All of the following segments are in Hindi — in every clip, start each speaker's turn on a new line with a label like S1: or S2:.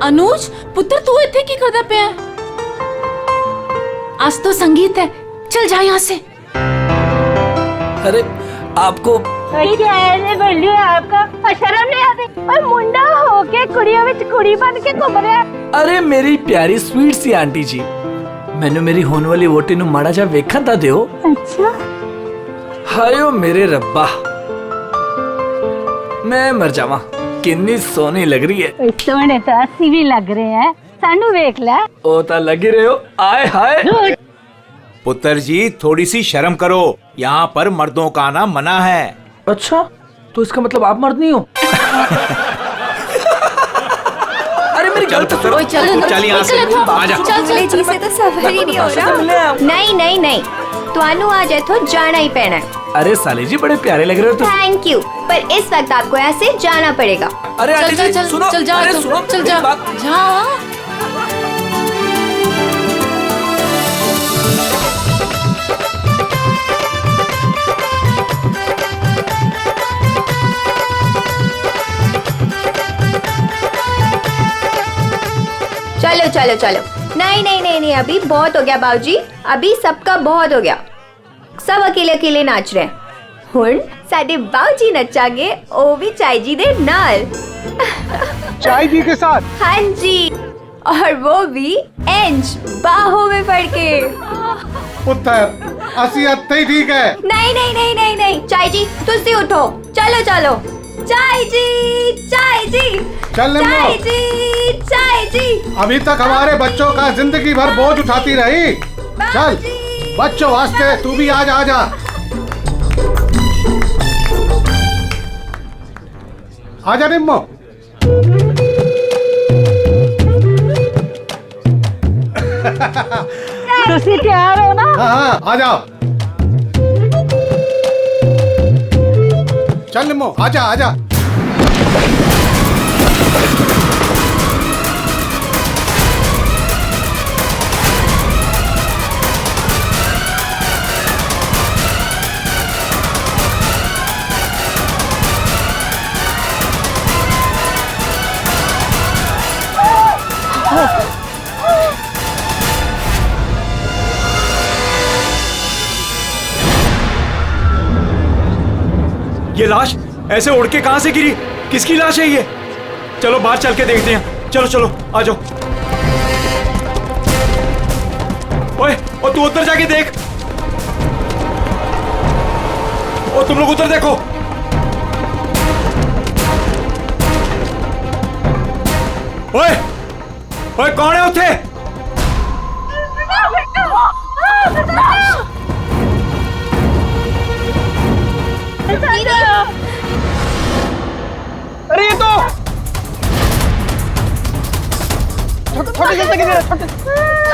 S1: अनुज पुत्र तू इतने की करदा पे है? आज तो संगीत है, चल जा यहाँ से।
S2: अरे आपको
S3: क्या है बल्लू आपका शर्म नहीं आती? और मुंडा होके कुड़ियों में कुड़ी बन के घूम रहा है।
S2: अरे मेरी प्यारी स्वीट सी आंटी जी, मैंने मेरी होने वाली वोटी नु माड़ा जा वेखा ता दियो।
S3: अच्छा
S2: हायो मेरे रब्बा, मैं मर जावा, कितनी सोनी लग रही है।
S3: सोने तो अस्सी भी लग रहे हैं, सानू वेख ले।
S2: ओ ता लगी रहे हो, आए हाय।
S4: पुत्र जी थोड़ी सी शर्म करो, यहाँ पर मर्दों का आना मना है।
S2: अच्छा, तो इसका मतलब आप मर्द नहीं हो? अरे मेरी गलत
S4: चल चल यहाँ से आजा।
S5: चल जी से तो सफर ही नहीं हो रहा। नहीं नहीं नहीं, तुहानू आज इथों जाना ही पैना है।
S2: अरे साले जी बड़े प्यारे लग रहे हो तुम।
S5: थैंक यू, पर इस वक्त आपको यहाँ से जाना पड़ेगा।
S2: अरे आंटी जी सुनो,
S1: चल जा,
S2: अरे सुनो,
S1: चल जा, जा।
S5: चलो चलो चलो, नहीं नहीं नहीं नहीं, अभी बहुत हो गया बाबूजी, अभी सबका बहुत हो गया। सब अकेले अकेले नाच रहे हैं। हुण साडे बाबूजी नचांगे, ओ भी चाय जी दे नाल।
S6: चाय जी के साथ?
S5: हाँ जी, और वो भी इंच बाहों में पड़ के।
S6: पुत्र असी अत्ते ही ठीक है।
S5: नहीं नहीं नहीं नहीं नहीं, चाय जी तुसी उठो, चलो चलो। चाय जी, चाय जी,
S6: चल
S5: चाय जी, चाय जी।
S6: अभी तक हमारे बच्चों का जिंदगी भर बोझ उठाती रही। चल बच्चों वास्ते तू भी आज आजा। आजा निम्मो।
S3: तुसी तैयार हो ना?
S6: हाँ हाँ आ जाओ। चल निम्मो आजा आजा।
S4: ये लाश ऐसे उड़ के कहां से गिरी? किसकी लाश है ये? चलो बाहर चल के देखते हैं। चलो चलो आ जाओ। ओए ओ तू उधर जाके देख। ओ तुम लोग उधर देखो। ओए ओए कौन है उठे?
S6: अरे ये तो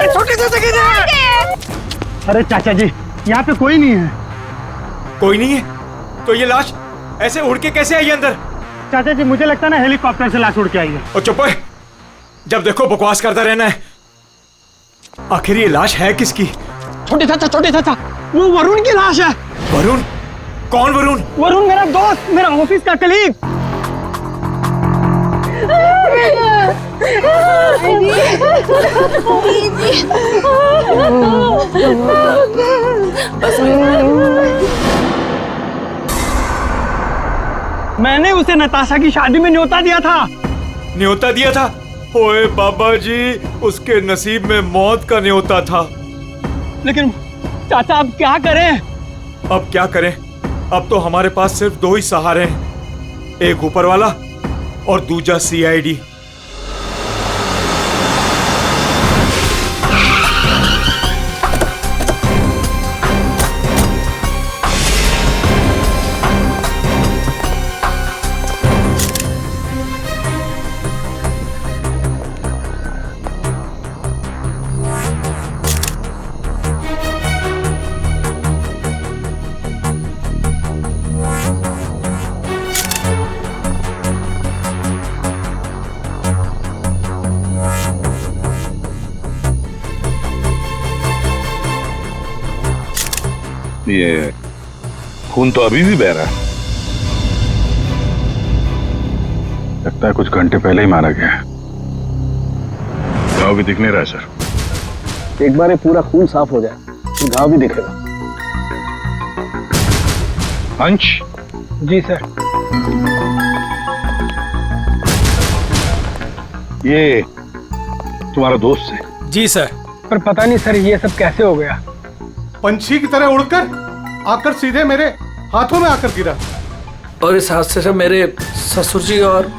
S6: छोटे से अरे चाचा जी यहाँ पे कोई नहीं है।
S4: कोई नहीं है? तो ये लाश ऐसे उड़ के कैसे आई अंदर?
S6: चाचा जी मुझे लगता है ना हेलीकॉप्टर से लाश उड़ के आई है।
S4: और चुप है, जब देखो बकवास करता रहना है। आखिर ये लाश है किसकी?
S6: छोटे चाचा वो वरुण की लाश है।
S4: वरुण? कौन वरुण?
S6: वरुण मेरा दोस्त, मेरा ऑफिस का कलीग। मैंने उसे नताशा की शादी में न्योता दिया था।
S4: न्योता दिया था? ओए बाबा जी, उसके नसीब में मौत का न्योता था।
S6: लेकिन चाचा अब क्या करें?
S4: अब क्या करें? अब तो हमारे पास सिर्फ दो ही सहारे हैं, एक ऊपर वाला और दूजा सीआईडी।
S7: ये खून तो अभी भी बह रहा है। लगता है कुछ घंटे पहले ही मारा गया है। घाव भी दिख नहीं रहा है सर।
S8: एक बार ये पूरा खून साफ हो जाए तो घाव भी दिखेगा।
S7: अंश।
S8: जी सर।
S7: ये तुम्हारा दोस्त है?
S2: जी सर।
S8: पर पता नहीं सर ये सब कैसे हो गया।
S6: पंछी की तरह उड़कर आकर सीधे मेरे हाथों में आकर गिरा।
S2: और इस हादसे से मेरे ससुर जी और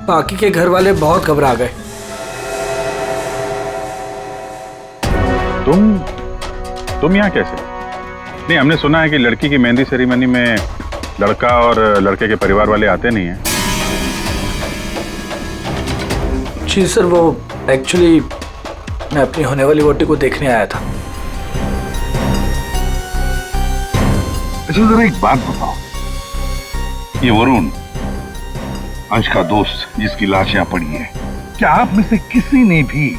S2: बाकी के घर वाले बहुत घबरा गए।
S7: तुम यहाँ कैसे? नहीं, हमने सुना है कि लड़की की मेहंदी सेरेमनी में लड़का और लड़के के परिवार वाले आते नहीं हैं।
S2: जी सर, वो एक्चुअली मैं अपनी होने वाली वोटी को देखने आया था।
S7: अच्छा जरा एक बात बताओ, ये वरुण अंश का दोस्त जिसकी लाश यहाँ पड़ी है, क्या आप में से किसी ने भी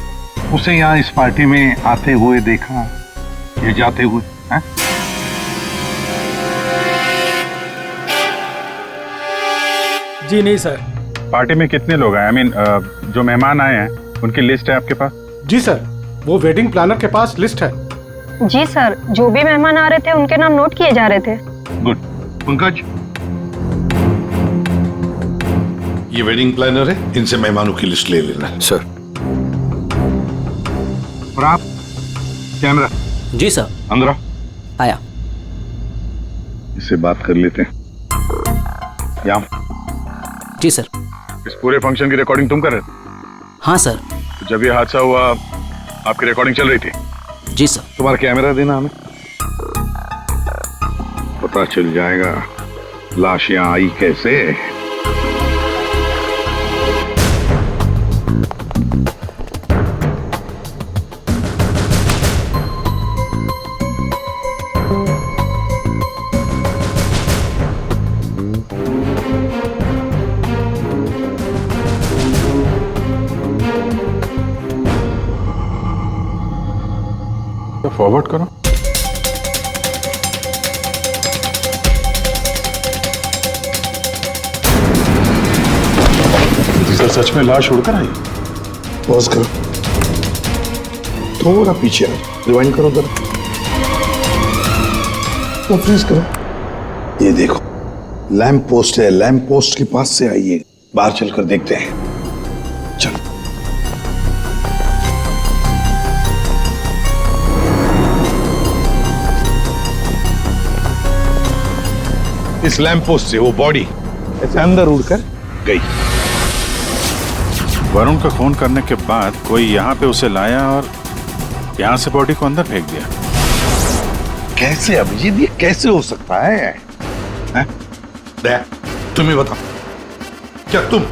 S7: उसे यहाँ इस पार्टी में आते हुए देखा या जाते हुए? है?
S8: जी नहीं सर।
S7: पार्टी में कितने लोग आए? जो मेहमान आए हैं उनकी लिस्ट है आपके पास?
S6: जी सर, वो वेडिंग प्लानर के पास लिस्ट है।
S3: जी सर, जो भी मेहमान आ रहे थे उनके नाम नोट किए जा रहे थे।
S7: गुड। पंकज,
S9: ये वेडिंग प्लानर है, इनसे मेहमानों की लिस्ट ले लेना।
S7: सर। और आप कैमरा?
S8: जी सर।
S7: अंदर आओ।
S8: आया।
S7: इससे बात कर लेते हैं। यहाँ
S8: जी सर।
S7: इस पूरे फंक्शन की रिकॉर्डिंग तुम कर रहे थे?
S8: हाँ सर।
S7: तो जब ये हादसा हुआ आपकी रिकॉर्डिंग चल रही थी?
S8: जी सर।
S7: तुम्हारा कैमरा देना हमें, पता चल जाएगा लाश यहाँ आई कैसे। फॉरवर्ड करो।
S9: सर सच में लाश उड़कर आई?
S10: पॉज करो, थोड़ा पीछे रिवाइंड करो जरा, तो फ्रीज करो। ये देखो लैंप पोस्ट है, लैंप पोस्ट के पास से आइए, बाहर चलकर देखते हैं। चलो।
S9: इस लैंप पोस्ट से वो बॉडी ऐसे अंदर उड़कर गई।
S7: वरुण का फोन करने के बाद कोई यहाँ पे उसे लाया और यहाँ से बॉडी को अंदर फेंक दिया।
S9: कैसे अभिजीत, ये कैसे हो सकता है? दया, तुम्हें बताओ, क्या तुम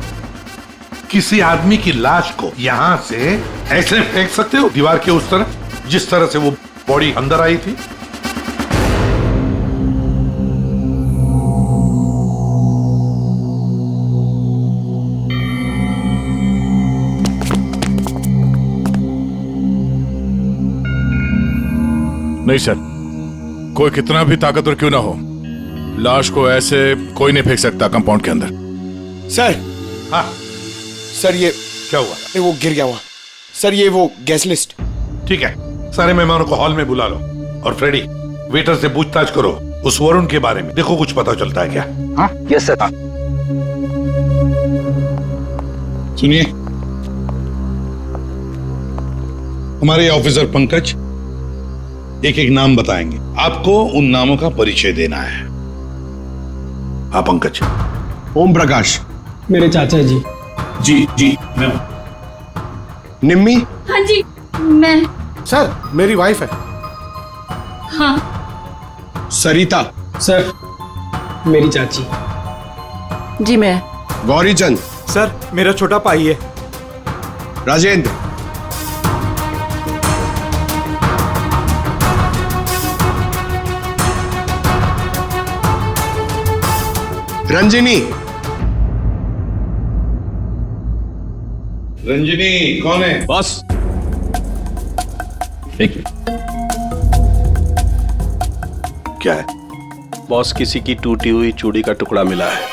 S9: किसी आदमी की लाश को यहां से ऐसे फेंक सकते हो दीवार के उस तरफ, जिस तरह से वो बॉडी अंदर आई थी?
S11: नहीं सर, कोई कितना भी ताकतवर क्यों ना हो, लाश को ऐसे कोई नहीं फेंक सकता कंपाउंड के अंदर।
S10: सर।
S9: हाँ
S10: सर, ये
S9: क्या हुआ?
S10: वो गिर गया हुआ सर, ये वो गैस लिस्ट।
S9: ठीक है, सारे मेहमानों को हॉल में बुला लो और फ्रेडी वेटर से पूछताछ करो उस वरुण के बारे में, देखो कुछ पता चलता है क्या।
S7: हाँ
S8: यस सर।
S9: सुनिए, हमारे ऑफिसर पंकज एक एक नाम बताएंगे, आपको उन नामों का परिचय देना है। हाँ पंकज।
S10: ओम प्रकाश।
S8: मेरे चाचा जी।
S9: जी मैं।
S10: निम्मी।
S1: हाँ जी, मैं।
S6: सर, मेरी वाइफ है।
S1: हाँ।
S10: सरिता।
S8: सर, मेरी चाची।
S1: जी मैं।
S10: गौरी चंद।
S4: सर, मेरा छोटा भाई है।
S10: राजेंद्र। रंजिनी।
S9: रंजिनी कौन है?
S11: बस एक
S9: क्या है?
S11: बॉस, किसी की टूटी हुई चूड़ी का टुकड़ा मिला है।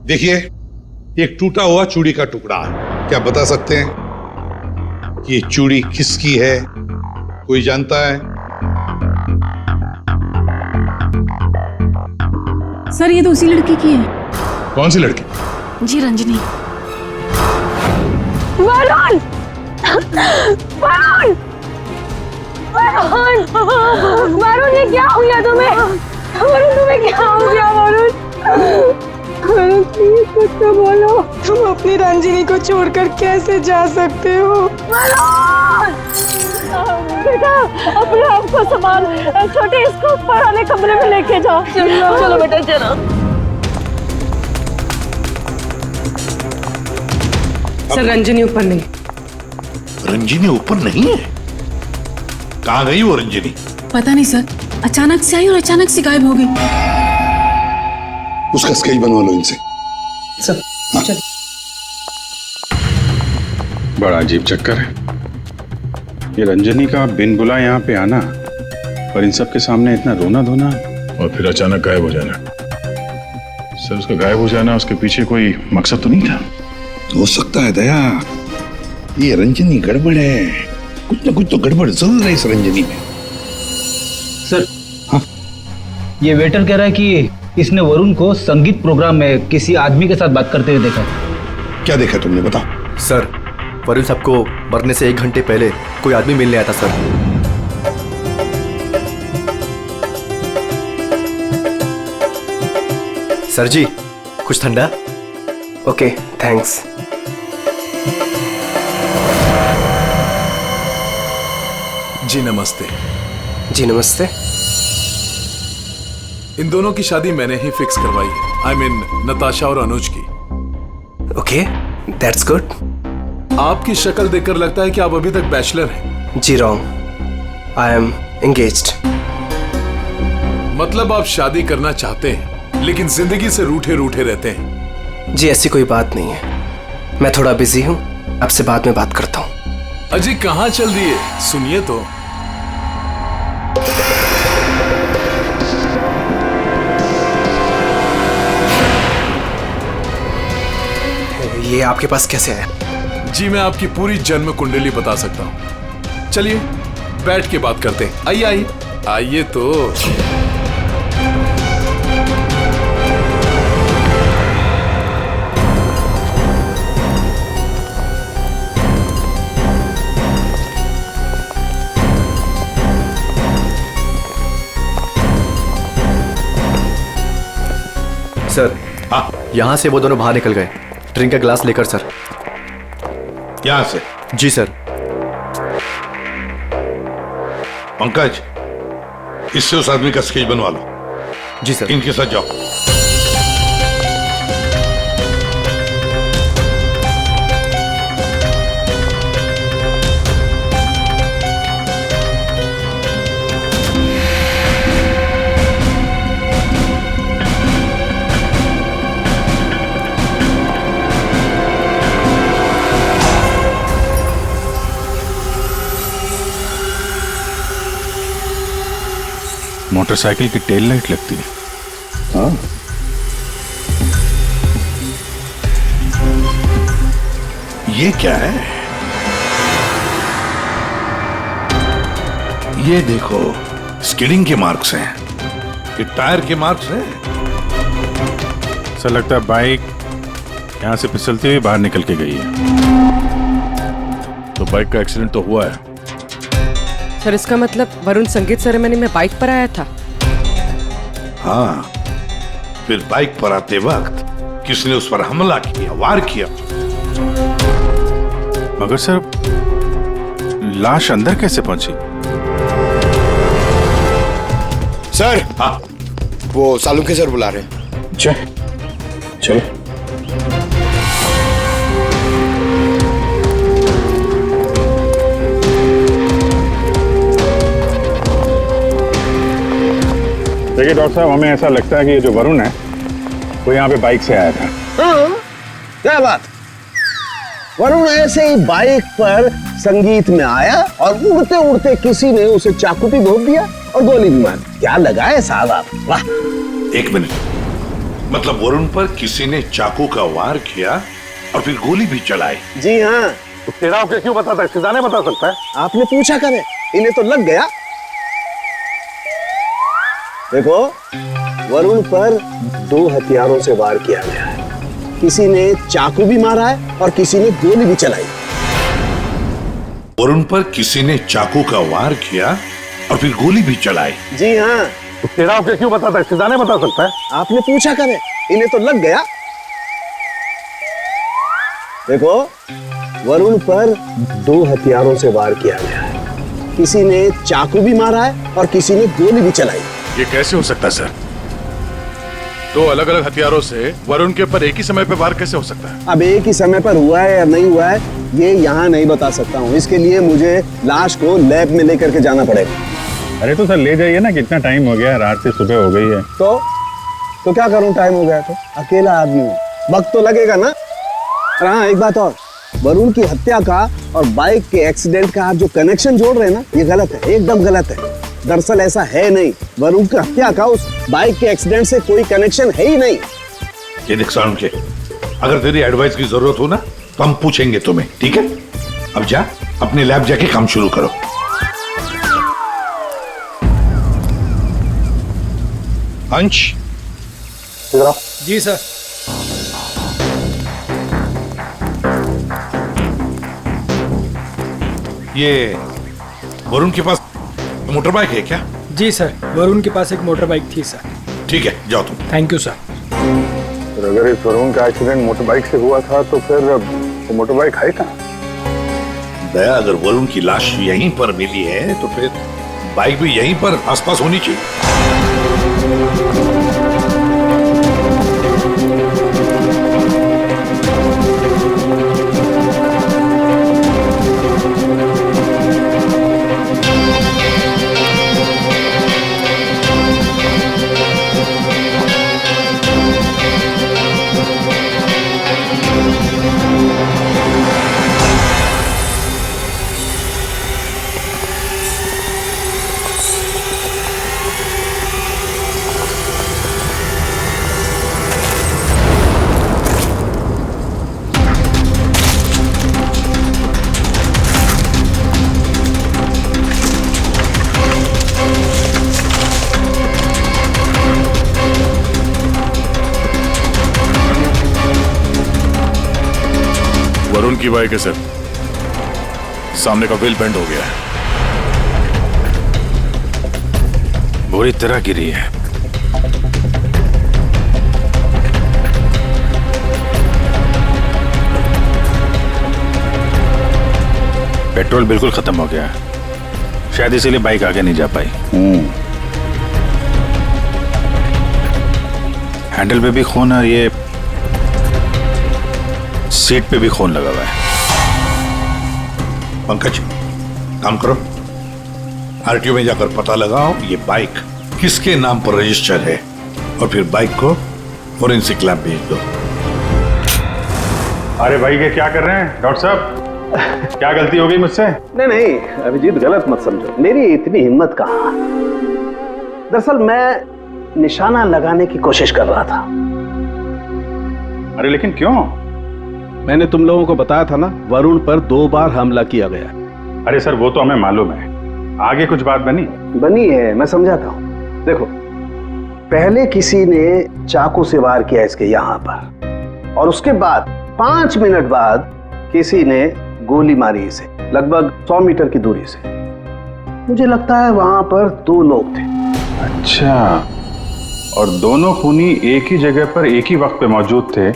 S9: देखिए, एक टूटा हुआ चूड़ी का टुकड़ा है। क्या बता सकते हैं कि ये चूड़ी किसकी है? कोई जानता है?
S1: सर ये तो उसी लड़की की है।
S11: कौन सी लड़की?
S1: जी रंजनी।
S3: वरुण! वरुण! वरुण! वरुण ये क्या हो गया तुम्हें? वरुण तुम्हें क्या हो गया वरुण? वरुण प्लीज कुछ तो बोलो।
S12: तुम अपनी रंजिनी को छोड़कर कैसे जा सकते हो?
S3: वरुण! बेटा अपने आप को संभाल। छोटे इसको ऊपर वाले कमरे में लेके जाओ। चलो बेटा चलो।
S12: सर रंजिनी ऊपर नहीं।
S9: रंजिनी ऊपर नहीं है? कहाँ गई वो रंजिनी?
S1: पता नहीं सर, अचानक से आई और अचानक से गायब हो गई।
S10: उसका स्केच बनवा लो इनसे।
S12: सर चल।
S13: बड़ा अजीब चक्कर है ये रंजनी का, बिन बुलाए यहाँ पे आना और इन सब के सामने इतना रोना धोना
S11: और फिर अचानक गायब हो जाना। सर उसका गायब हो जाना, उसके पीछे कोई मकसद तो नहीं था?
S10: हो सकता है दया, ये रंजनी गड़बड़ है। कुछ ना कुछ तो गड़बड़ जरूर है इस रंजनी में।
S8: सर हाँ, ये वेटर कह रहा है कि इसने वरुण को संगीत प्रोग्राम में किसी आदमी के साथ बात करते हुए देखा।
S10: क्या देखा तुमने, बताओ।
S14: सर वरुण साहब को मरने से 1 घंटे पहले कोई आदमी मिलने आया था सर। सर जी कुछ ठंडा? Okay thanks.
S11: जी नमस्ते।
S14: जी नमस्ते।
S11: इन दोनों की शादी मैंने ही फिक्स करवाई है। आई मीन नताशा और अनुज की।
S14: Okay that's good.
S11: आपकी शक्ल देखकर लगता है कि आप अभी तक बैचलर हैं।
S14: जी रॉन्ग, आई एम एंगेज्ड।
S11: मतलब आप शादी करना चाहते हैं लेकिन जिंदगी से रूठे रूठे रहते हैं।
S14: जी ऐसी कोई बात नहीं है, मैं थोड़ा बिजी हूँ, आपसे बाद में बात करता हूँ।
S11: अजी कहाँ चल रही है, सुनिए तो।
S14: ये आपके पास कैसे आया?
S11: जी मैं आपकी पूरी जन्म कुंडली बता सकता हूँ। चलिए बैठ के बात करते हैं। आइए आइए आइए तो।
S14: सर हाँ, यहाँ से वो दोनों बाहर निकल गए। ड्रिंक का ग्लास लेकर सर।
S9: यहां से?
S14: जी सर।
S9: पंकज, इससे उस आदमी का स्केच बनवा लो।
S14: जी सर।
S9: इनके साथ जाओ।
S13: मोटरसाइकिल की टेल लाइट लगती है।
S10: हाँ
S9: ये क्या है? ये देखो स्किडिंग के मार्क्स हैं। ये टायर के मार्क्स हैं।
S13: ऐसा लगता है बाइक यहाँ से फिसलती हुई बाहर निकल के गई है।
S11: तो बाइक का एक्सीडेंट तो हुआ है।
S12: सर इसका मतलब वरुण संगीत सेरेमनी में बाइक पर आया था।
S9: हाँ, फिर बाइक पर आते वक्त किसने उस पर हमला किया, वार किया।
S13: मगर सर लाश अंदर कैसे पहुंची?
S10: सर
S9: हाँ,
S10: वो सालुंखे सर बुला रहे हैं। चलो।
S13: देखिए डॉक्टर साहब, हमें ऐसा लगता है कि ये जो वरुण है वो यहाँ पे बाइक से आया था।
S15: हाँ, क्या बात? वरुण ऐसे ही बाइक पर संगीत में आया और उड़ते उड़ते किसी ने उसे चाकू भी घोंप दिया और गोली भी मार दी। क्या लगा है साहब आप? वाह।
S9: एक मिनट, मतलब वरुण पर किसी ने चाकू का वार किया और फिर गोली भी चलाई।
S15: जी हाँ।
S7: तेरा होके क्यों बताता है? सिद्धाने बता सकता है।
S15: आपने पूछा करे, इन्हें तो लग गया। देखो, वरुण पर 2 हथियारों से वार किया गया है। किसी ने चाकू भी मारा है और किसी ने गोली भी चलाई।
S9: वरुण पर किसी ने चाकू का वार किया और फिर गोली भी चलाई।
S15: जी हाँ।
S7: तेरा होके क्यों बताता है? सिद्धाने बता सकता है।
S15: आपने पूछा करे, इन्हें तो लग गया। देखो, वरुण पर 2 हथियारों से वार किया गया है। किसी ने चाकू भी मारा है और किसी ने गोली भी चलाई।
S11: ये कैसे हो सकता है सर? 2 अलग-अलग हथियारों से वरुण के ऊपर एक ही समय पे वार कैसे हो सकता है?
S15: अब एक ही समय पर हुआ है या नहीं हुआ है, ये यहाँ नहीं बता सकता हूँ। इसके लिए मुझे लाश को लैब में लेकर के जाना पड़ेगा।
S13: अरे तो सर ले जाइए ना, कितना टाइम हो गया है, रात से सुबह हो गई है।
S15: तो क्या करूं, टाइम हो गया तो अकेला आदमी हूं, वक्त तो लगेगा ना। और हाँ, एक बात और, वरुण की हत्या का और बाइक के एक्सीडेंट का आप जो कनेक्शन जोड़ रहे हैं ना, ये गलत है, एकदम गलत है। दरअसल ऐसा है नहीं, वरुण की हत्या का उस बाइक के एक्सीडेंट से कोई कनेक्शन है ही नहीं।
S9: ये देख साउंड के, अगर तेरी एडवाइस की जरूरत हो ना तो हम पूछेंगे तुम्हें, ठीक है? अब जा अपने लैब जाके काम शुरू करो। अंश,
S2: जी सर।
S9: ये वरुण के पास मोटर बाइक है क्या?
S2: जी सर, वरुण के पास एक मोटर बाइक थी सर।
S9: ठीक है, जाओ तुम।
S2: Thank you sir.
S7: अगर इस वरुण का एक्सीडेंट मोटर बाइक से हुआ था तो फिर वो मोटर बाइक है कहाँ?
S9: दया, अगर वरुण की लाश यहीं पर मिली है तो फिर बाइक भी यहीं पर आसपास होनी चाहिए।
S11: वरुण की बाइक है सर, सामने का व्हील बेंड हो गया है, बुरी तरह गिरी है। पेट्रोल बिल्कुल खत्म हो गया है, शायद इसीलिए बाइक आगे नहीं जा पाई। हैंडल पे भी खून और ये सीट पे भी खून लगा हुआ है।
S9: पंकज, काम करो, आरटीओ में जाकर पता लगाओ ये बाइक किसके नाम पर रजिस्टर है और फिर बाइक को फोरेंसिक लैब भेज दो।
S13: अरे भाई ये क्या कर रहे हैं डॉक्टर साहब? क्या गलती हो गई मुझसे?
S15: नहीं अभिजीत, गलत मत समझो, मेरी इतनी हिम्मत कहाँ। दरअसल मैं निशाना लगाने की कोशिश कर रहा था।
S13: अरे लेकिन क्यों?
S6: मैंने तुम लोगों को बताया था ना, वरुण पर 2 बार हमला किया गया।
S13: अरे सर वो तो हमें मालूम है, आगे कुछ बात
S15: बनी है, मैं समझाता हूँ। देखो, पहले किसी ने चाकू से वार किया इसके यहाँ पर, और उसके बाद 5 मिनट बाद किसी ने गोली मारी इसे लगभग 100 मीटर की दूरी से। मुझे लगता है वहां पर 2 लोग थे।
S13: अच्छा, और दोनों खूनी एक ही जगह पर एक ही वक्त पे मौजूद थे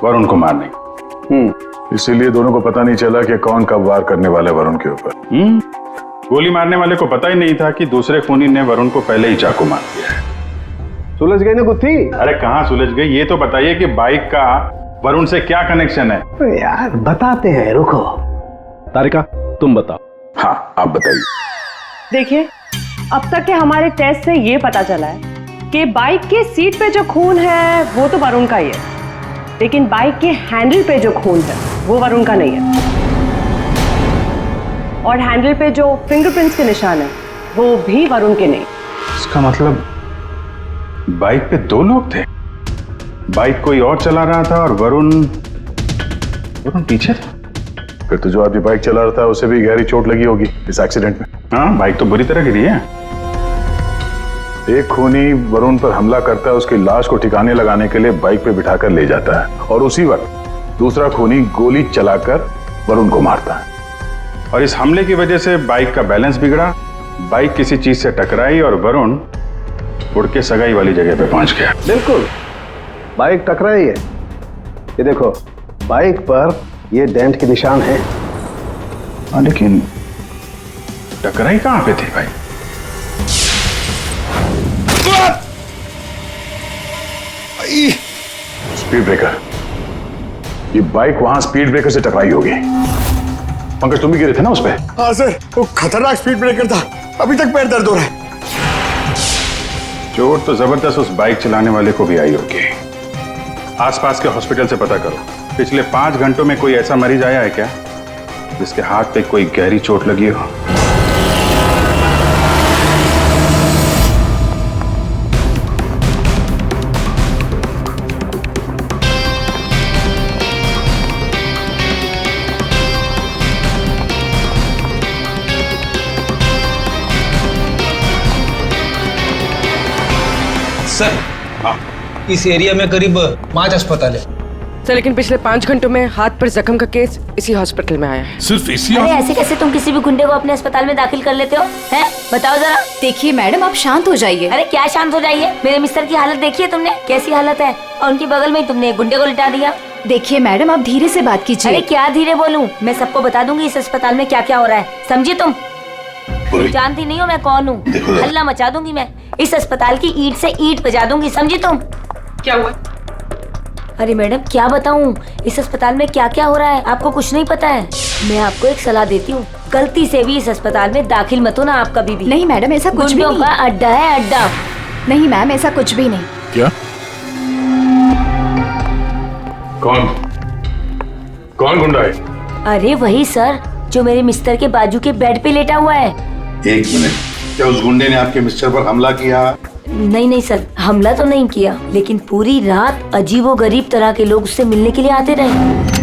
S13: वरुण को मारने।
S11: इसीलिए दोनों को पता नहीं चला कि कौन कब वार करने वाले वरुण के ऊपर।
S13: गोली मारने वाले को पता ही नहीं था कि दूसरे खूनी ने वरुण को पहले ही चाकू मार दिया है।
S15: सुलझ गई ना गुत्थी?
S13: अरे कहाँ सुलझ गई, ये तो बताइए कि बाइक का वरुण से क्या कनेक्शन है?
S15: यार बताते हैं, रुको।
S6: तारिका तुम बताओ।
S13: हाँ आप बताइए।
S3: देखिए, अब तक के हमारे टेस्ट से ये पता चला है कि बाइक के सीट पे जो खून है वो तो वरुण का ही है, लेकिन बाइक के हैंडल पे जो खून है वो वरुण का नहीं है। और हैंडल पे जो फिंगरप्रिंट्स के निशान है वो भी वरुण के नहीं।
S13: इसका मतलब बाइक पे 2 लोग थे? बाइक कोई और चला रहा था और वरुण पीछे था।
S10: फिर तो जो आदमी बाइक चला रहा था उसे भी गहरी चोट लगी होगी इस एक्सीडेंट में।
S13: हाँ, बाइक तो बुरी तरह गिरी है।
S10: एक खूनी वरुण पर हमला करता है, उसकी लाश को ठिकाने लगाने के लिए बाइक पे बिठाकर ले जाता है और उसी वक्त दूसरा खूनी गोली चलाकर वरुण को मारता है।
S13: और इस हमले की वजह से बाइक का बैलेंस बिगड़ा, बाइक किसी चीज से टकराई और वरुण उड़ के सगाई वाली जगह पे पहुंच गया।
S15: बिल्कुल, बाइक टकराई है। ये देखो, बाइक पर ये डेंट के निशान है।
S13: लेकिन टकराई कहां पे थी भाई?
S10: Speed breaker. ये बाइक वहां स्पीड ब्रेकर से टकराई होगी। पंकज, तुम भी गिरे थे ना उस पे?
S16: हाँ सर, वो खतरनाक स्पीड ब्रेकर था। अभी तक पैर दर्द हो रहा है।
S13: चोट तो जबरदस्त उस बाइक चलाने वाले को भी आई होगी। आसपास के हॉस्पिटल से पता करो, पिछले 5 घंटों में कोई ऐसा मरीज आया है क्या जिसके हाथ पे कोई गहरी चोट लगी हो?
S8: सर, इस एरिया में करीब 5 अस्पताल है
S12: सर, लेकिन पिछले 5 घंटों में हाथ पर जख्म का केस इसी हॉस्पिटल में आया है।
S9: सिर्फ इसी?
S17: अरे ऐसे कैसे तुम किसी भी गुंडे को अपने अस्पताल में दाखिल कर लेते हो? हैं? बताओ जरा।
S1: देखिए मैडम, आप शांत हो जाइए।
S17: अरे क्या शांत हो जाइए? मेरे मिस्टर की हालत देखिए तुमने, कैसी हालत है, और उनके बगल में ही तुमने एक गुंडे को लिटा दिया।
S1: देखिए मैडम, आप धीरे से बात कीजिए।
S17: अरे क्या धीरे बोलूं? मैं सबको बता दूंगी इस अस्पताल में क्या क्या हो रहा है, समझी तुम? जानती नहीं हो मैं कौन हूँ? हल्ला मचा दूंगी मैं, इस अस्पताल की ईंट से ईंट बजा दूंगी, समझी तुम?
S12: क्या हुआ?
S17: अरे मैडम क्या बताऊं, इस अस्पताल में क्या क्या हो रहा है आपको कुछ नहीं पता है। मैं आपको एक सलाह देती हूँ, गलती से भी इस अस्पताल में दाखिल मत होना आप कभी भी।
S1: नहीं मैडम, ऐसा कुछ भी नहीं।
S17: गुंडों का अड्डा है, अड्डा।
S1: नहीं मैम, ऐसा कुछ भी नहीं।
S9: क्या? कौन गुंडा है?
S17: अरे वही सर, जो मेरे मिस्टर के बाजू के बेड पे लेटा हुआ है।
S9: एक मिनट, क्या उस गुंडे ने आपके मिस्टर पर हमला किया?
S17: नहीं सर, हमला तो नहीं किया, लेकिन पूरी रात अजीबोगरीब तरह के लोग उससे मिलने के लिए आते रहे।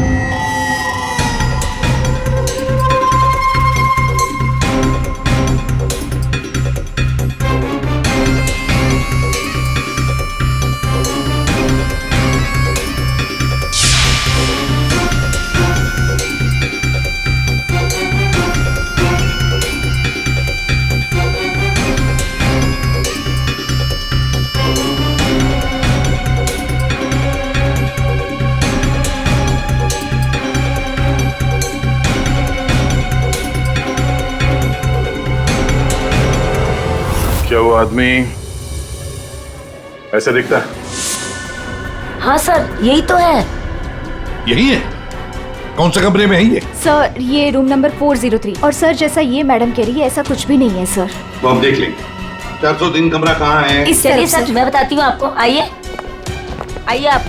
S10: क्या वो आदमी ऐसा दिखता है?
S17: हाँ सर, यही तो है।
S9: यही है? कौन से कमरे में है ये?
S1: सर, ये रूम नंबर 403। और सर, जैसा ये मैडम कह रही है, ऐसा कुछ भी नहीं है सर।
S9: तो हम देख लेंगे। 403 कमरा कहाँ है?
S17: इस चलिए सर, मैं बताती हूँ आपको। आइए आइए आप,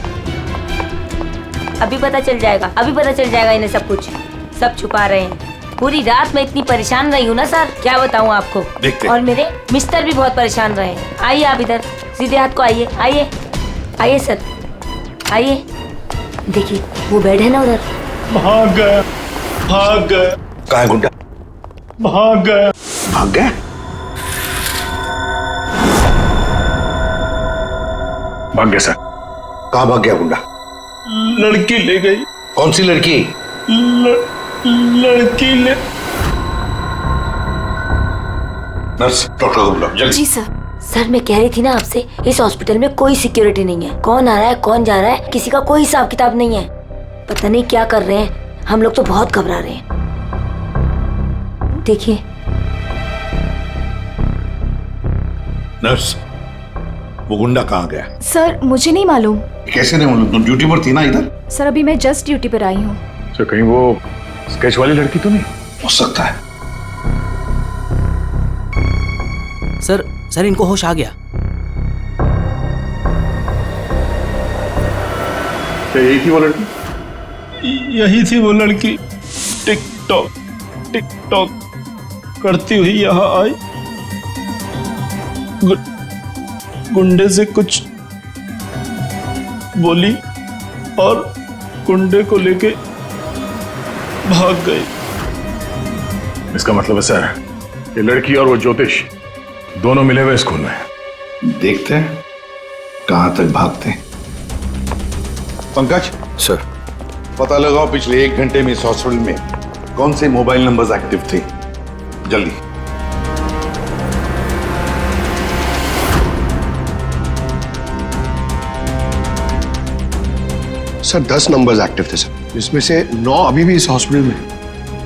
S17: अभी पता चल जाएगा, अभी पता चल जाएगा इन्हें सब कुछ। सब छुपा रहे हैं। पूरी रात मैं इतनी परेशान रही हूँ ना सर, क्या बताऊँ आपको। और मेरे मिस्टर भी बहुत परेशान रहे। आइए आप इधर, सीधे हाथ को आइए, आइए आइए सर, आइए। देखिए वो बेड है ना उधर।
S4: भाग गया, भाग गया।
S9: कहाँ है गुंडा?
S4: भाग गया।
S9: भाग गया?
S10: भाग गया सर।
S9: कहाँ भाग गया गुंडा?
S4: लड़की ले गई।
S9: कौन सी लड़की?
S4: लड़की ले।
S9: नर्स, डॉक्टर को बुलाओ जल्दी।
S1: जी सर।
S17: सर मैं कह रही थी ना आपसे, इस हॉस्पिटल में कोई सिक्योरिटी नहीं है। कौन आ रहा है कौन जा रहा है किसी का कोई हिसाब किताब नहीं है। पता नहीं क्या कर रहे हैं, हम लोग तो बहुत घबरा रहे हैं। देखिए।
S9: नर्स, वो गुंडा कहाँ गया?
S1: सर मुझे नहीं मालूम।
S9: कैसे नहीं मालूम? तुम ड्यूटी पर थी ना इधर?
S1: सर अभी मैं जस्ट ड्यूटी पर आई हूँ।
S10: तो कहीं वो स्केच वाली लड़की तो नहीं?
S9: हो सकता है।
S14: सर इनको होश आ गया।
S10: क्या यही थी वो लड़की?
S4: यही थी वो लड़की। टिकटॉक करती हुई यहाँ आई। गुंडे से कुछ
S18: बोली और कुंडे को लेके भाग गए।
S10: इसका मतलब है सर, ये लड़की और वो ज्योतिष दोनों मिले हुए इस खून में।
S7: देखते हैं कहां तक भागते हैं। पंकज
S14: सर,
S7: पता लगाओ पिछले 1 घंटे में इस हॉस्पिटल में कौन से मोबाइल नंबर्स एक्टिव थे। जल्दी।
S16: सर 10 नंबर्स एक्टिव थे सर, जिसमें से 9 अभी भी इस हॉस्पिटल में है।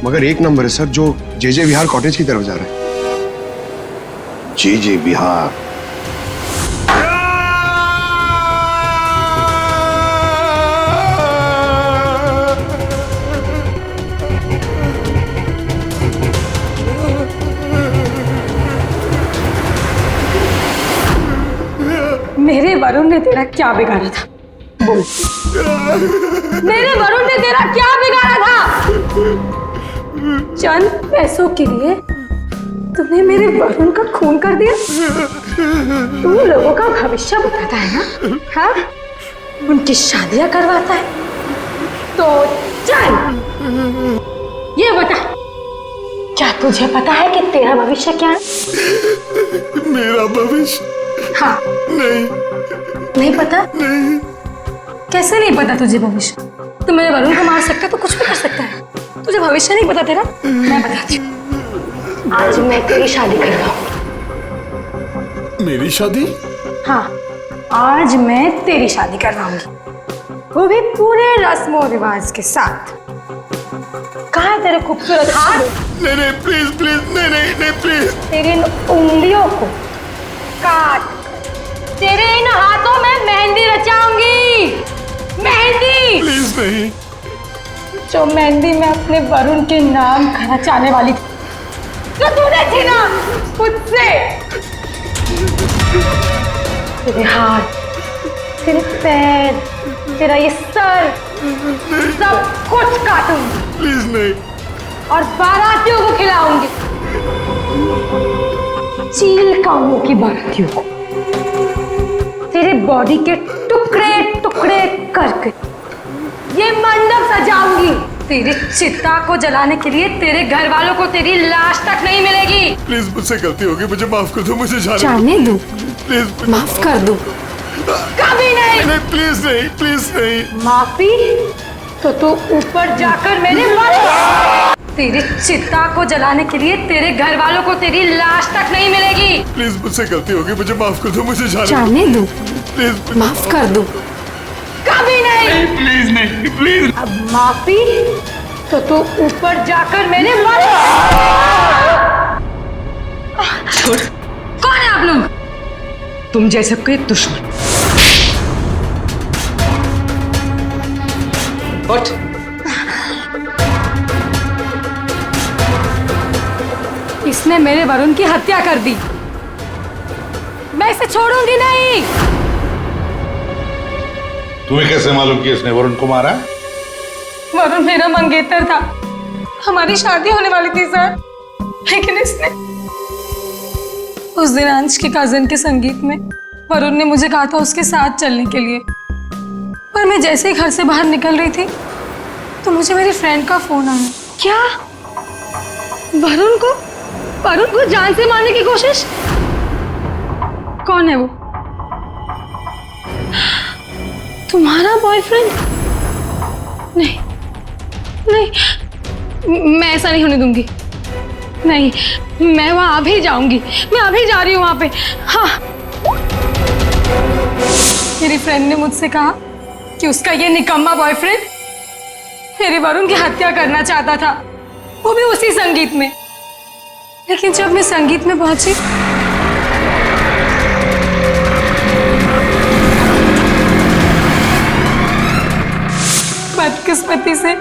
S16: मगर एक नंबर है सर जो जे विहार कॉटेज की तरफ जा रहा है।
S7: जे विहार?
S19: मेरे वरुण ने तेरा क्या बिगाड़ा था? बोल। मेरे वरुण ने तेरा क्या बिगाड़ा था? चंद पैसों के लिए तूने मेरे वरुण का खून कर दिया। तू लोगों का भविष्य बताता है ना? हाँ, उनकी शादियां करवाता है। तो चल ये बता, क्या तुझे पता है कि तेरा भविष्य क्या है?
S11: मेरा भविष्य?
S19: हाँ। नहीं पता? नहीं। कैसे नहीं पता तुझे भविष्य? तू मेरे वरुण को मार सकता है तो कुछ भी कर सकता है। तुझे भविष्य नहीं पता तेरा? मैं बताती हूँ। आज मैं तेरी शादी कर रहा हूँ।
S11: मेरी शादी?
S19: हाँ, आज मैं तेरी शादी करवाऊंगी, वो भी पूरे रस्मों रिवाज के साथ। कहाँ है तेरे खूबसूरत हाथ?
S11: नहीं प्लीज प्लीज, नहीं प्लीज।
S19: तेरी इन उंगलियों को काट, तेरे इन हाथों में मेहंदी रचाऊंगी। मेहंदी?
S11: प्लीज नहीं।
S19: जो मेहंदी मैं अपने वरुण के नाम रचाने वाली थी, जो तूने थी ना मुझसे। तेरे हाथ, तेरे पैर, तेरा ये सर, सब कुछ काटूंगी।
S11: प्लीज नहीं।
S19: और बारातियों को खिलाऊंगी, चील काउओं की बारातियों को। तेरे बॉडी के टुकड़े टुकड़े करके ये मंडप सजाऊंगी। तेरी चिता को जलाने के लिए तेरे घर वालों को तेरी लाश तक नहीं मिलेगी।
S11: प्लीज, मुझसे गलती होगी, मुझे माफ कर दो, मुझे
S19: जाने दो।
S11: प्लीज
S19: माफ कर दो। कभी नहीं।
S11: नहीं प्लीज नहीं, प्लीज नहीं।
S19: माफी तो तू ऊपर जाकर मेरे तेरी चिता को जलाने के लिए तेरे घर वालों को तेरी लाश तक नहीं मिलेगी।
S11: प्लीज, मुझसे गलती होगी, मुझे माफ कर दो, मुझे
S19: जाने दो।
S11: प्लीज
S19: माफ कर दो। कभी नहीं।
S11: प्लीज नहीं, प्लीज।
S19: अब माफी तो तू ऊपर जाकर मेरे
S12: छोड़।
S19: कौन है आप लोग?
S12: तुम जैसे कोई दुश्मन। उठ।
S19: इसने मेरे वरुण की हत्या कर दी, मैं इसे छोड़ूंगी नहीं।
S7: तुम्हें कैसे मालूम कि इसने वरुण को मारा?
S19: वरुण मेरा मंगेतर था, हमारी शादी होने वाली थी सर, लेकिन इसने उस दिन अंश के कजन के संगीत में वरुण ने मुझे कहा था उसके साथ चलने के लिए, पर मैं जैसे ही घर से बाहर निकल रही थी तो मुझे मेरी फ्रेंड का फोन आया। क्या? वरुण को जान से मारने की कोशिश? कौन है वो? तुम्हारा बॉयफ्रेंड? नहीं, मैं ऐसा नहीं होने दूंगी। नहीं, मैं वहां अभी जाऊंगी, मैं अभी जा रही हूँ वहां पे। हाँ, मेरी फ्रेंड ने मुझसे कहा कि उसका ये निकम्मा बॉयफ्रेंड मेरे वरुण की हत्या करना चाहता था, वो भी उसी संगीत में। लेकिन जब मैं संगीत में पहुंची बदकिस्मती से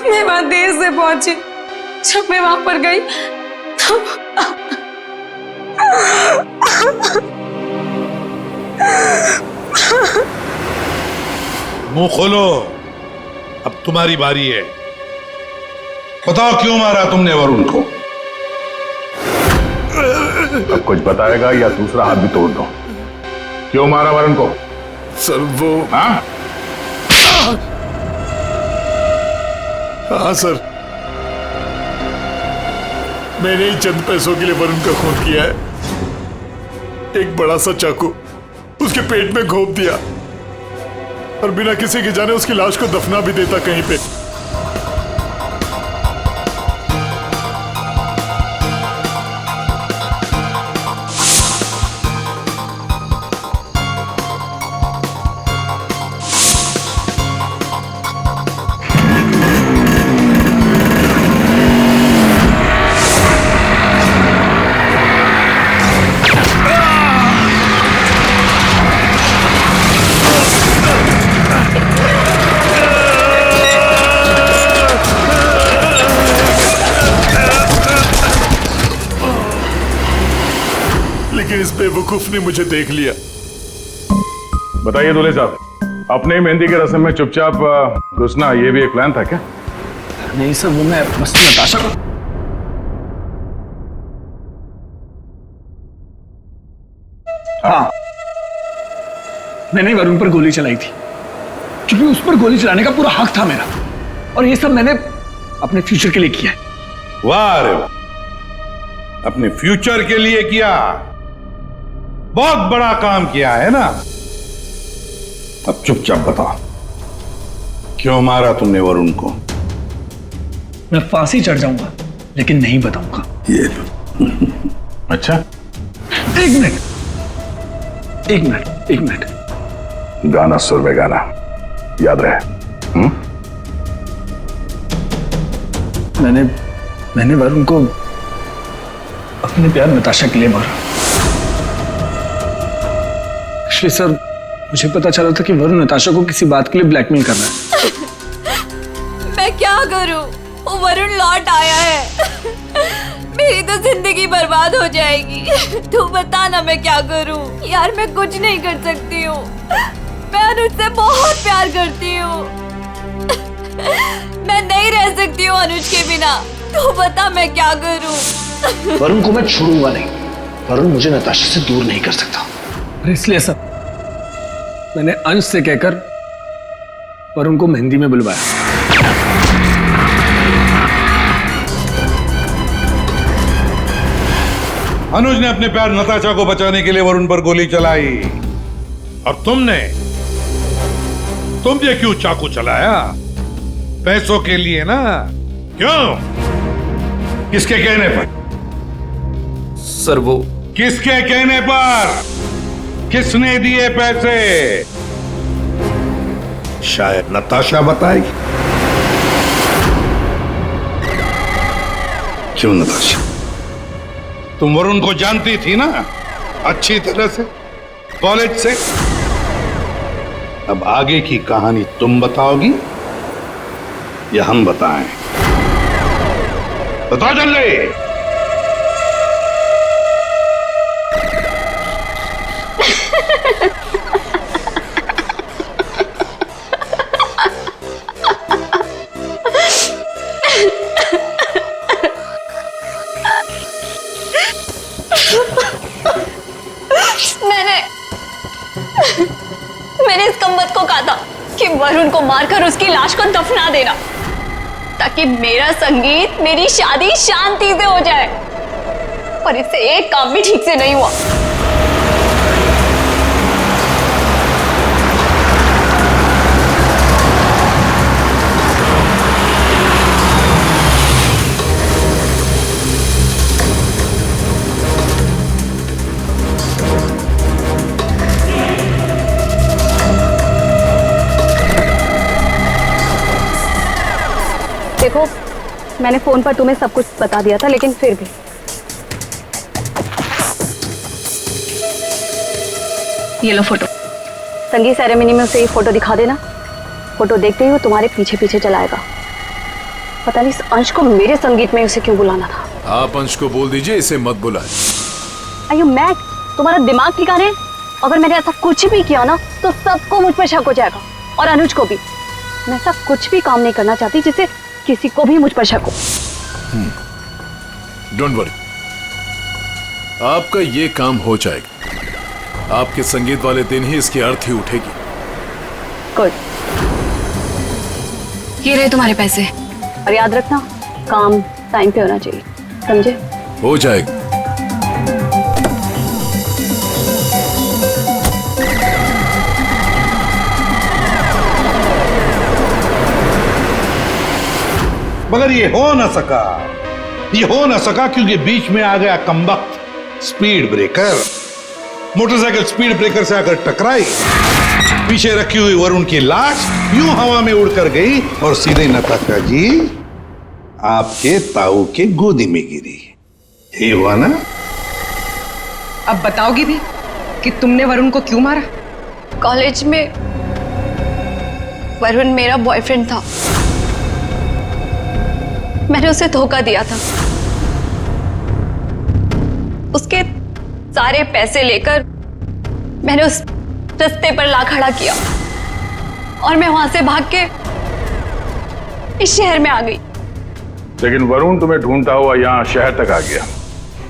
S19: मैं वहां देर से पहुंची। जब मैं वहां पर गई तो
S9: मुंह खोलो, अब तुम्हारी बारी है। बताओ क्यों मारा तुमने वरुण को?
S10: अब कुछ बताएगा या दूसरा हाथ भी तोड़ दो। क्यों मारा वरुण को?
S11: सर वो हाँ सर, मैंने ही चंद पैसों के लिए वरुण का खून किया है। एक बड़ा सा चाकू उसके पेट में घोंप दिया और बिना किसी के जाने उसकी लाश को दफना भी देता कहीं पे। लेकिन इस बेवकूफ ने मुझे देख लिया।
S10: बताइए दूल्हे साहब, अपने मेहंदी के रस्म में चुपचाप घुसना ये भी एक प्लान था क्या?
S8: नहीं सर, वो मैं बस नताशा को हाँ, मैंने वरुण पर गोली चलाई थी क्योंकि उस पर गोली चलाने का पूरा हक था मेरा, और ये सब मैंने अपने फ्यूचर के लिए किया है।
S9: वाह रे वाह, अपने फ्यूचर के लिए किया, बहुत बड़ा काम किया है ना। अब चुपचाप बताओ, क्यों मारा तुमने वरुण को?
S8: मैं फांसी चढ़ जाऊंगा लेकिन नहीं बताऊंगा।
S9: ये लो। अच्छा,
S8: एक मिनट।
S10: गाना सुर में गाना याद रहे।
S8: मैंने वरुण को अपने प्यार नताशा के लिए मारा। एक्चुअली सर, मुझे पता चला था कि वरुण नताशा को किसी बात के लिए ब्लैकमेल कर रहा है।
S5: मैं क्या करूं? वो वरुण लौट आया है। मेरी तो जिंदगी बर्बाद हो जाएगी। तू बता ना मैं क्या करूं? यार मैं कुछ नहीं कर सकती हूँ। मैं अनुज से बहुत प्यार करती हूँ। मैं नहीं रह सकती हूँ अनुज के बिना। तू बता मैं क्या करूं?
S8: वरुण को मैं छोड़ूंगा नहीं। वरुण मुझे नताशा से दूर नहीं कर सकता, इसलिए सर मैंने अंश से कहकर वरुण को मेहंदी में बुलवाया।
S9: अनुज ने अपने प्यार नताशा को बचाने के लिए वरुण पर गोली चलाई, और तुम ये क्यों चाकू चलाया? पैसों के लिए ना? क्यों? किसके कहने पर?
S14: सर वो
S9: किसके कहने पर? किसने दिए पैसे? शायद नताशा बताएगी। क्यों नताशा, तुम वरुण को जानती थी ना अच्छी तरह से, कॉलेज से। अब आगे की कहानी तुम बताओगी या हम बताएं? बताओ जल्दी।
S19: मैंने इस कमबख्त को कहा था कि वरुण को मारकर उसकी लाश को दफना देना, ताकि मेरा संगीत, मेरी शादी शांति से हो जाए। पर इससे एक काम भी ठीक से नहीं हुआ।
S1: देखो, मैंने फोन पर तुम्हें सब कुछ बता दिया था, लेकिन फिर भी ये लो फोटो। संगीत सेरेमनी में उसे ये फोटो दिखा देना। फोटो देखते ही वो तुम्हारे पीछे पीछे चलाएगा। पता नहीं इस अंश को मेरे संगीत में उसे क्यों बुलाना था।
S11: आप अंश को बोल दीजिए इसे मत बुलाए।
S1: Are you mad? तुम्हारा दिमाग ठिकाने? अगर मैंने ऐसा कुछ भी किया ना तो सबको मुझ पर शक हो जाएगा, और अनुज को भी। मैं ऐसा कुछ भी काम नहीं करना चाहती जिससे किसी को भी मुझ पर शक हो।
S11: डोंट वरी, आपका ये काम हो जाएगा। आपके संगीत वाले दिन ही इसकी अर्थी उठेगी।
S1: ये रहे तुम्हारे पैसे। और याद रखना, काम टाइम पे होना चाहिए, समझे?
S11: हो जाएगा।
S9: मगर ये हो ना सका, क्योंकि बीच में आ गया कमबख्त speed breaker. Motorcycle speed breaker से आकर टकराई, पीछे रखी हुई वरुण की लाश यूं हवा में उड़कर गई और सीधे नताशा जी आपके ताऊ के गोदी में गिरी। ये हुआ ना?
S12: अब बताओगी भी कि तुमने वरुण को क्यों मारा?
S1: कॉलेज में वरुण मेरा बॉयफ्रेंड था, मैंने उसे धोखा दिया था। उसके सारे पैसे लेकर मैंने उस रास्ते पर ला खड़ा किया और मैं वहां से भाग के इस शहर में आ गई।
S10: लेकिन वरुण तुम्हें ढूंढता हुआ यहाँ शहर तक आ गया,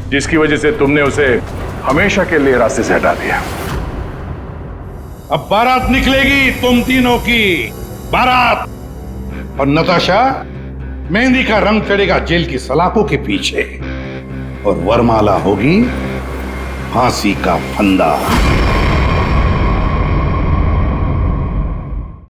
S10: जिसकी वजह से तुमने उसे हमेशा के लिए रास्ते से हटा दिया।
S9: अब बारात निकलेगी तुम तीनों की, बारात। और नताशा, मेहंदी का रंग चढ़ेगा जेल की सलाखों के पीछे और वरमाला होगी फांसी का फंदा।